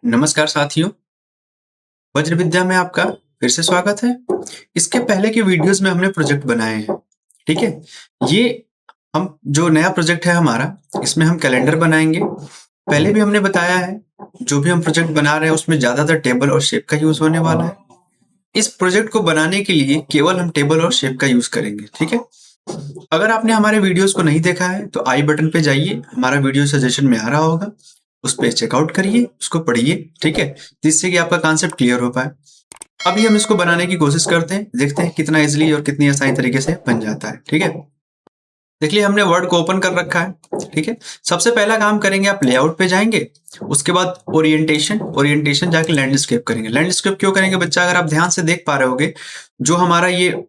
नमस्कार साथियों, वज्र विद्या में आपका फिर से स्वागत है। इसके पहले के वीडियोस में हमने प्रोजेक्ट बनाए हैं, ठीक है? ये हम जो नया प्रोजेक्ट है हमारा, इसमें हम कैलेंडर बनाएंगे। पहले भी हमने बताया है, जो भी हम प्रोजेक्ट बना रहे हैं उसमें ज़्यादातर टेबल और शेप का यूज़ होने वाला है। इस प्रोजेक्ट को बनाने के लिए केवल हम टेबल और शेप का यूज़ करेंगे, ठीक है? अगर आपने हमारे वीडियोस को नहीं देखा है तो आई बटन पे जाइए, हमारा वीडियो सजेशन में आ रहा होगा, उस पे चेकआउट करिए, उसको पढ़िए, ठीक है? जिससे कि आपका कॉन्सेप्ट क्लियर हो पाए। अभी हम इसको बनाने की कोशिश करते हैं, देखते हैं कितना इजीली और कितनी आसानी तरीके से बन जाता है, ठीक है? देखिए हमने वर्ड को ओपन कर रखा है, ठीक है? सबसे पहला काम करेंगे, आप लेआउट पे जाएंगे, उसके बाद ओरिएंटेशन जाके लैंडस्केप करेंगे। लैंडस्केप क्यों करेंगे बच्चा? अगर आप ध्यान से देख पा रहे होगे, जो हमारा ये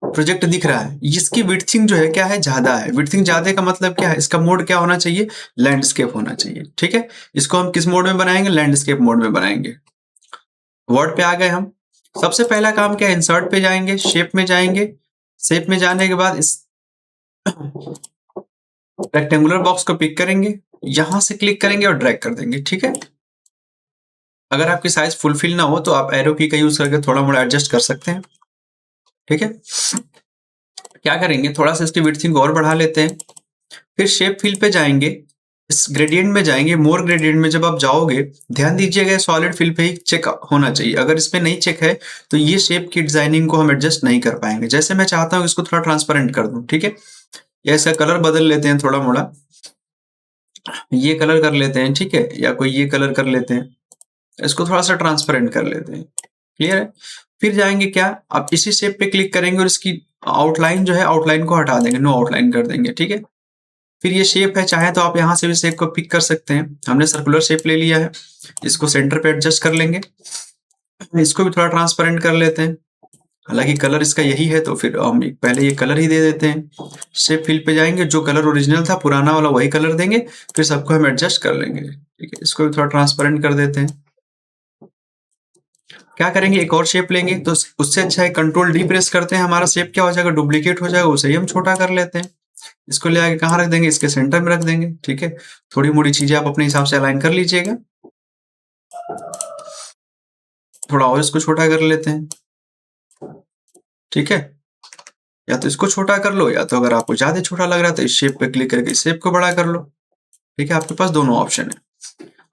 प्रोजेक्ट दिख रहा है, इसकी विड्थिंग जो है क्या है, ज्यादा है। विड्थिंग ज्यादा का मतलब क्या है, इसका मोड क्या होना चाहिए, लैंडस्केप होना चाहिए, ठीक है? इसको हम किस मोड में बनाएंगे, लैंडस्केप मोड में बनाएंगे। वर्ड पे आ गए हम। सबसे पहला काम क्या है, इंसर्ट पे जाएंगे, शेप में जाएंगे। शेप में जाने के बाद इस रेक्टेंगुलर बॉक्स को पिक करेंगे, यहां से क्लिक करेंगे और ड्रैग कर देंगे, ठीक है? अगर आपकी साइज फुलफिल ना हो तो आप एरो की का यूज करके थोड़ा मोड़ा एडजस्ट कर सकते हैं, ठीक है? क्या करेंगे, थोड़ा सा इसकी विड्थिंग और बढ़ा लेते हैं। फिर शेप फिल पे जाएंगे, इस ग्रेडियंट में जाएंगे, मोर ग्रेडियंट में जब आप जाओगे, ध्यान दीजिएगा सॉलिड फिल पे ही चेक होना चाहिए। अगर इसमें नहीं चेक है तो ये शेप की डिजाइनिंग को हम एडजस्ट नहीं कर पाएंगे। जैसे मैं चाहता हूँ इसको थोड़ा ट्रांसपेरेंट कर दूं, ठीक है? या इसका कलर बदल लेते हैं थोड़ा मोड़ा, ये कलर कर लेते हैं, ठीक है? या कोई ये कलर कर लेते हैं, इसको थोड़ा सा ट्रांसपेरेंट कर लेते हैं। क्लियर है? फिर जाएंगे क्या, आप इसी शेप पे क्लिक करेंगे और इसकी आउटलाइन जो है, आउटलाइन को हटा देंगे, नो आउटलाइन कर देंगे, ठीक है? फिर ये शेप है, चाहे तो आप यहाँ से भी शेप को पिक कर सकते हैं। हमने सर्कुलर शेप ले लिया है, इसको सेंटर पे एडजस्ट कर लेंगे। इसको भी थोड़ा ट्रांसपेरेंट कर लेते हैं, हालांकि कलर इसका यही है तो फिर हम पहले ये कलर ही दे देते हैं। शेप फिल पे जाएंगे, जो कलर ओरिजिनल था पुराना वाला वही कलर देंगे, फिर सबको हम एडजस्ट कर लेंगे, ठीक है? इसको भी थोड़ा ट्रांसपेरेंट कर देते हैं। क्या करेंगे, एक और शेप लेंगे, तो उससे अच्छा है कंट्रोल डी प्रेस करते हैं, हमारा शेप क्या हो जाएगा, डुप्लीकेट हो जाएगा, उसे ही हम छोटा कर लेते हैं। इसको ले आके कहाँ रख देंगे, इसके सेंटर में रख देंगे, ठीक है? थोड़ी मोड़ी चीजें आप अपने हिसाब से अलाइन कर लीजिएगा। थोड़ा और इसको छोटा कर लेते हैं, ठीक है? या तो इसको छोटा कर लो, या तो अगर आपको ज्यादा छोटा लग रहा है तो इस शेप पे क्लिक करके इस शेप को बड़ा कर लो, ठीक है? आपके पास दोनों ऑप्शन है।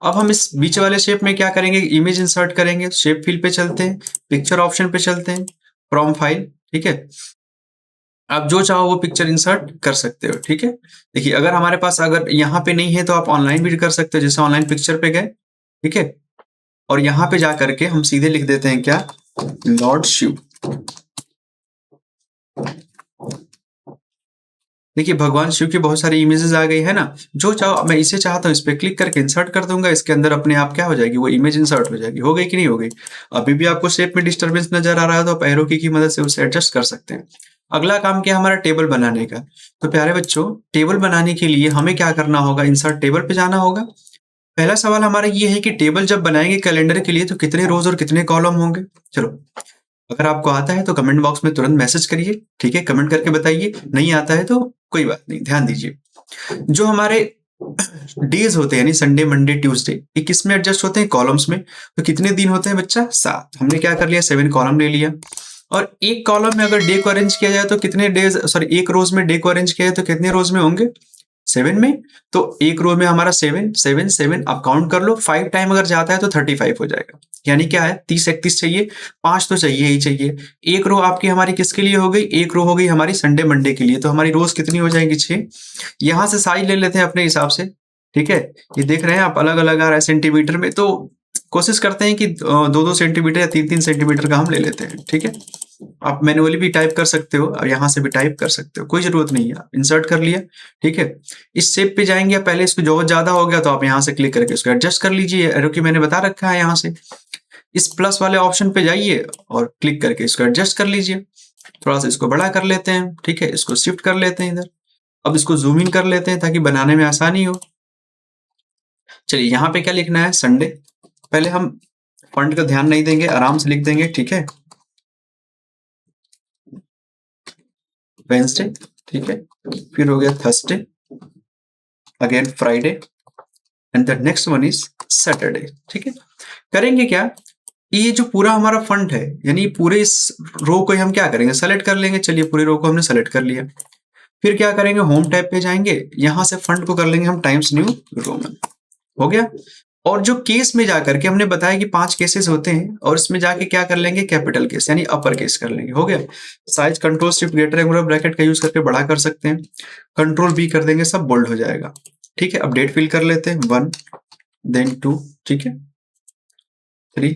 अब हम इस बीच वाले शेप में क्या करेंगे, इमेज इंसर्ट करेंगे। शेप फिल पे चलते हैं, पिक्चर ऑप्शन पे चलते हैं, फ्रॉम फाइल, ठीक है? आप जो चाहो वो पिक्चर इंसर्ट कर सकते हो, ठीक है? देखिए अगर हमारे पास अगर यहाँ पे नहीं है तो आप ऑनलाइन भी कर सकते हो, जैसे ऑनलाइन पिक्चर पे गए, ठीक है? और यहाँ पे जा करके हम सीधे लिख देते हैं क्या, लॉर्ड शिव। देखिए भगवान शिव की बहुत सारी इमेजेस आ गई है ना, जो चाहो, मैं इसे चाहता हूँ इस पे क्लिक करके इंसर्ट कर दूंगा, इसके अंदर अपने आप क्या हो जाएगी, वो इमेज इंसर्ट हो जाएगी। हो गई कि नहीं हो गई? अभी भी आपको शेप में डिस्टर्बेंस नजर आ रहा है तो आप एरो की मदद से उसे एडजस्ट कर सकते हैं। अगला काम क्या है हमारा, टेबल बनाने का। तो प्यारे बच्चों, टेबल बनाने के लिए हमें क्या करना होगा, इंसर्ट टेबल पे जाना होगा। पहला सवाल हमारा ये है कि टेबल जब बनाएंगे कैलेंडर के लिए तो कितने रोज और कितने कॉलम होंगे? चलो, अगर आपको आता है तो कमेंट बॉक्स में तुरंत मैसेज करिए, ठीक है? कमेंट करके बताइए, नहीं आता है तो कोई बात नहीं, ध्यान दीजिए। जो हमारे डेज होते हैं, यानी संडे मंडे ट्यूसडे, ये किस में एडजस्ट होते हैं, कॉलम्स में। तो कितने दिन होते हैं बच्चा, 7। हमने क्या कर लिया, 7 कॉलम ले लिया। और एक कॉलम में अगर डे को अरेंज किया जाए तो कितने डेज, सॉरी एक रोज में डे को अरेंज किया जाए तो कितने रोज में होंगे, 7 में। तो एक रो में हमारा 7 7 7, आप काउंट कर लो, 5 टाइम अगर जाता है तो 35 हो जाएगा। यानी क्या है, 30 31 चाहिए, 5 तो चाहिए ही चाहिए। एक रो आपकी हमारी किसके लिए हो गई, एक रो हो गई हमारी संडे मंडे के लिए, तो हमारी रोज कितनी हो जाएंगी, 6। यहाँ से साइज ले लेते हैं अपने हिसाब से, ठीक है? ये देख रहे हैं आप, अलग अलग आ रहा है सेंटीमीटर में, तो कोशिश करते हैं कि 2-2 सेंटीमीटर या 3-3 सेंटीमीटर का हम ले लेते हैं, ठीक है? आप मैनुअली भी टाइप कर सकते हो और यहाँ से भी टाइप कर सकते हो, कोई जरूरत नहीं है। इंसर्ट कर लिया, ठीक है? इस शेप पे जाएंगे, पहले इसको जो ज्यादा हो गया तो आप यहाँ से क्लिक करके इसको एडजस्ट कर लीजिए, एरो की मैंने बता रखा है यहाँ से। इस प्लस वाले ऑप्शन पे जाइए और क्लिक करके इसको एडजस्ट कर लीजिए। थोड़ा सा इसको बड़ा कर लेते हैं, ठीक है? इसको शिफ्ट कर लेते हैं इधर। अब इसको जूम इन कर लेते हैं ताकि बनाने में आसानी हो। चलिए यहाँ पे क्या लिखना है, संडे। पहले हम फॉन्ट का ध्यान नहीं देंगे, आराम से लिख देंगे, ठीक है? वेंसडे, ठीक है? फिर हो गया Thursday, again Friday, and the next one is Saturday, ठीक है। करेंगे क्या, ये जो पूरा हमारा फंड है, यानी पूरे इस रो को हम क्या करेंगे, सेलेक्ट कर लेंगे। चलिए पूरे रो को हमने सेलेक्ट कर लिया। फिर क्या करेंगे, होम टैब पे जाएंगे, यहां से फंड को कर लेंगे हम टाइम्स न्यू रोमन। हो गया। और जो केस में जाकर के हमने बताया कि 5 केसेस होते हैं, और इसमें जाके क्या कर लेंगे, कैपिटल केस यानी अपर केस कर लेंगे। हो गया। Size control shift greater angular bracket का यूज करके बड़ा कर सकते हैं, कंट्रोल बी कर देंगे, सब बोल्ड हो जाएगा। ठीक है। अब डेट फिल कर लेते हैं, 1 देन 2, ठीक है, 3।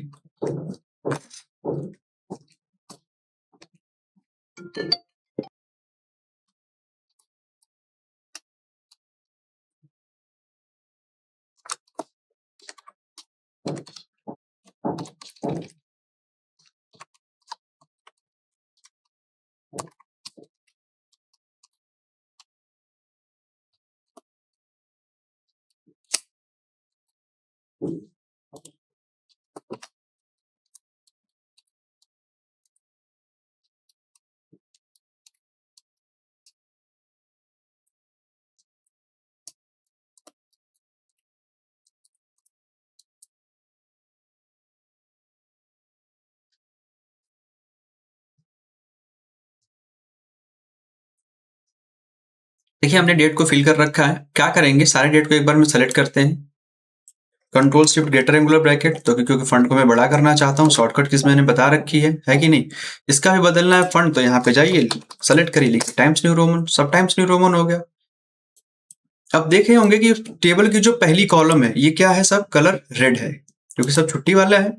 देखिए हमने डेट को फिल कर रखा है। क्या करेंगे, सारे डेट को एक बार में सेलेक्ट करते हैं, control shift greater angular bracket, तो क्योंकि फंड को मैं बड़ा करना चाहता हूँ, शॉर्टकट किस मैंने बता रखी है कि नहीं। इसका भी बदलना है फंड, तो यहाँ पे जाइए, सेलेक्ट करिए, लिखिए टाइम्स न्यू रोमन, सब टाइम्स न्यू रोमन हो गया। अब देखे होंगे कि टेबल की जो पहली कॉलम है, ये क्या है, सब कलर रेड है, क्योंकि सब छुट्टी वाला है।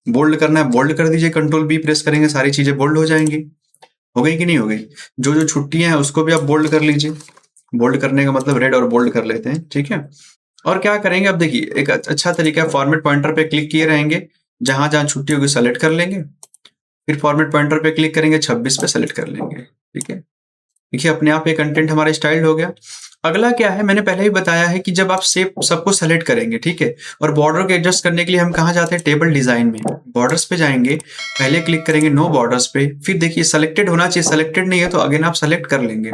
बोल्ड करना है, बोल्ड कर दीजिए, कंट्रोल बी प्रेस करेंगे, सारी चीजें बोल्ड हो जाएंगी। हो गई कि नहीं हो गई। जो जो छुट्टियां हैं उसको भी आप बोल्ड कर लीजिए। बोल्ड करने का मतलब रेड और बोल्ड कर लेते हैं, ठीक है। और क्या करेंगे, अब देखिए एक अच्छा तरीका है, फॉर्मेट पॉइंटर पे क्लिक किए रहेंगे, जहां जहां छुट्टी होगी सेलेक्ट कर लेंगे, फिर फॉर्मेट पॉइंटर पे क्लिक करेंगे, 26 पे सेलेक्ट कर लेंगे, ठीक है। देखिए अपने आप ये कंटेंट हमारा स्टाइल्ड हो गया। अगला क्या है, मैंने पहले ही बताया है कि जब आप सेव सबको सेलेक्ट करेंगे, ठीक है, और बॉर्डर को एडजस्ट करने के लिए हम कहाँ जाते हैं, टेबल डिजाइन में, बॉर्डर्स पे जाएंगे, पहले क्लिक करेंगे नो बॉर्डर्स पे, फिर देखिए सेलेक्टेड होना चाहिए, सेलेक्टेड नहीं है तो अगेन आप सेलेक्ट कर लेंगे।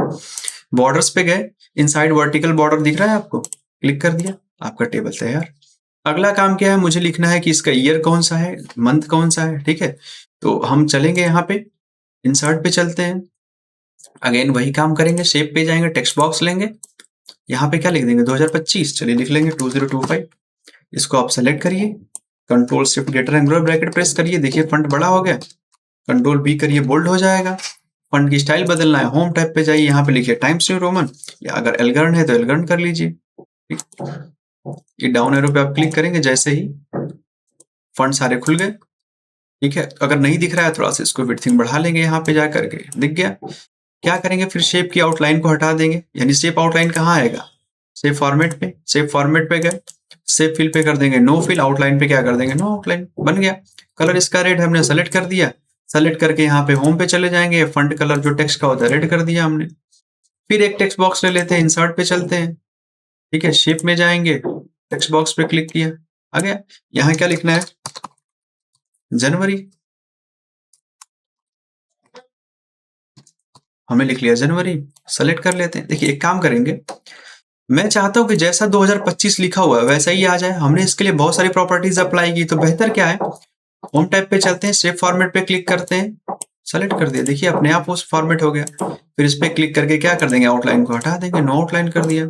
बॉर्डर्स पे गए, इनसाइड वर्टिकल बॉर्डर दिख रहा है आपको, क्लिक कर दिया, आपका टेबल तैयार। अगला काम क्या है, मुझे लिखना है कि इसका ईयर कौन सा है, मंथ कौन सा है, ठीक है। तो हम चलेंगे यहाँ पे, इंसर्ट पे चलते हैं, अगेन वही काम करेंगे, शेप पे जाएंगे, टेक्स्ट बॉक्स लेंगे, यहाँ पे क्या लिख देंगे, 2025, चलिए लिख लेंगे 2025। इसको आप सेलेक्ट करिए, control shift greater angular bracket press करिए, देखिए फंड बड़ा हो गया, कंट्रोल बी करिए, बोल्ड हो जाएगा। फंड की स्टाइल बदलना है, होम टैब पे जाइए, यहाँ पे लिखिए टाइम्स न्यू रोमन, या अगर एलगर्न है तो एलगर्न कर लीजिए। ये डाउन एरो पे आप क्लिक करेंगे, जैसे ही फंड सारे खुल गए, ठीक है। अगर नहीं दिख रहा है थोड़ा सा इसको विड्थिंग बढ़ा लेंगे, यहाँ पे जा करके दिख गया। क्या करेंगे, फिर शेप की आउटलाइन को हटा देंगे, यानी शेप आउटलाइन कहाँ आएगा, शेप फॉर्मेट पे, शेप फॉर्मेट पे गए, शेप फिल पे कर देंगे नो फिल, आउटलाइन पे क्या कर देंगे, नो आउटलाइन, बन गया। कलर इसका रेड हमने सेलेक्ट कर दिया, सेलेक्ट करके यहाँ पे होम पे चले जाएंगे, फंड कलर जो टेक्स्ट का होता है रेड कर दिया हमने। फिर एक टेक्स्ट बॉक्स ले लेते हैं, इंसर्ट पे चलते हैं, ठीक है, शेप में जाएंगे, टेक्स्ट बॉक्स पे क्लिक किया, आ गया। यहाँ क्या लिखना है, जनवरी, हमें लिख लिया जनवरी, सेलेक्ट कर लेते हैं। देखिए एक काम करेंगे, मैं चाहता हूं कि जैसा 2025 लिखा हुआ है वैसा ही आ जाए। हमने इसके लिए बहुत सारी प्रॉपर्टीज अप्लाई की, तो बेहतर क्या है, होम टैब पे चलते हैं, शेप फॉर्मेट पे क्लिक करते हैं, सेलेक्ट कर दिया, देखिए अपने आप उस फॉर्मेट हो गया। फिर इस पे क्लिक करके क्या कर देंगे, आउटलाइन को हटा देंगे, नो आउटलाइन कर दिया।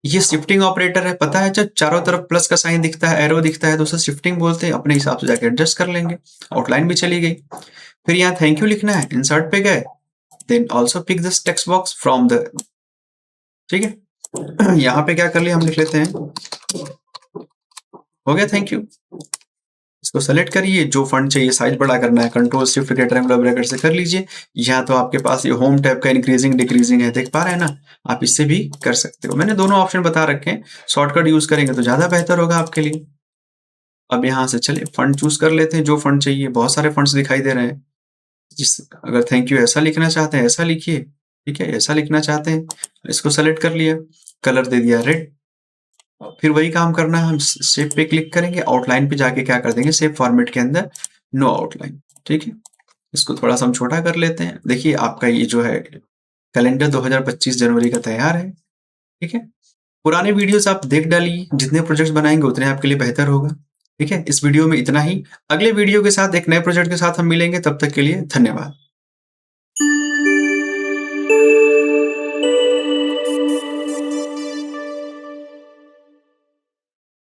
ये शिफ्टिंग ऑपरेटर है, पता है, जब चारों तरफ प्लस का साइन दिखता है, एरो दिखता है, तो उसे शिफ्टिंग बोलते हैं। अपने हिसाब से जाके एडजस्ट कर लेंगे, आउटलाइन भी चली गई। फिर यहाँ थैंक यू लिखना है, इंसर्ट पे गए, then also pick this text box from the, ठीक है। यहाँ पे क्या कर लिया, हम लिख लेते हैं, हो गया थैंक यू। इसको सेलेक्ट करिए, जो फंड चाहिए साइज बड़ा करना है, control shift greater angular bracket से कर लीजिए। यहाँ तो आपके पास ये होम टैब का इंक्रीजिंग डिक्रीजिंग है, देख पा रहे हैं ना, आप इससे भी कर सकते हो। मैंने दोनों ऑप्शन बता रखे हैं, शॉर्टकट यूज करेंगे तो ज्यादा बेहतर होगा आपके लिए। अब यहाँ से चलिए फंड चूज कर लेते हैं, जो फंड चाहिए, बहुत सारे फंड्स दिखाई दे रहे हैं। जिस अगर थैंक यू ऐसा लिखना चाहते हैं ऐसा लिखिए, ठीक है, ऐसा लिखना चाहते हैं, इसको सेलेक्ट कर लिया, कलर दे दिया रेड। फिर वही काम करना है, हम शेप पे क्लिक करेंगे, आउटलाइन पे जाके क्या कर देंगे, शेप फॉर्मेट के अंदर नो आउटलाइन, ठीक है। इसको थोड़ा सा हम छोटा कर लेते हैं। देखिए आपका ये जो है कैलेंडर 2025 जनवरी का तैयार है, ठीक है। पुराने वीडियोज़ आप देख डालिए, जितने प्रोजेक्ट्स बनाएँगे उतने आपके लिए बेहतर होगा। ठीक है? इस वीडियो में इतना ही। अगले वीडियो के साथ एक नए प्रोजेक्ट के साथ हम मिलेंगे, तब तक के लिए धन्यवाद।